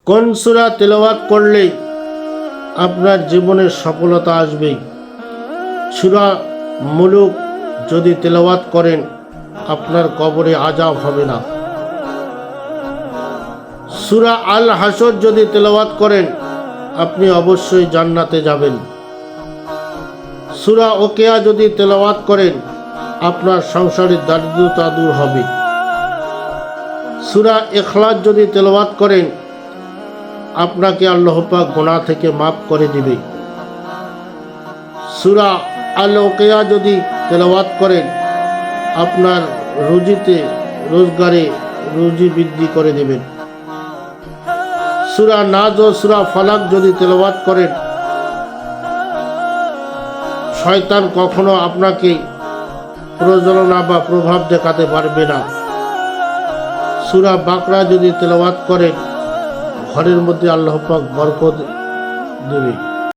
কোন সূরা তেলাওয়াত করলে আপনার জীবনে সফলতা আসবে? সূরা মুলুক যদি তেলাওয়াত করেন আপনার কবরে আযাব হবে না। সূরা আল হাসর যদি তেলাওয়াত করেন আপনি অবশ্যই জান্নাতে যাবেন। সূরা ওয়াকিয়া যদি তেলাওয়াত করেন আপনার সংসারের দারিদ্রতা দূর হবে। সূরা ইখলাস যদি তেলাওয়াত করেন আপনাকে আল্লাহ পাক গুনাহ থেকে মাফ করে দিবে। সূরা আল ওয়াকিয়া যদি তেলাওয়াত করেন আপনার রোজগারে রুজি বৃদ্ধি করে দেবেন। সূরা নাজ ও সূরা ফালাক যদি তেলাওয়াত করেন শয়তান কখনো আপনাকে প্রযোজনা বা প্রভাব দেখাতে পারবে না। সূরা বাকরা যদি তেলাওয়াত করেন ঘরের মধ্যে আল্লাহ পাক বরকত দেবে।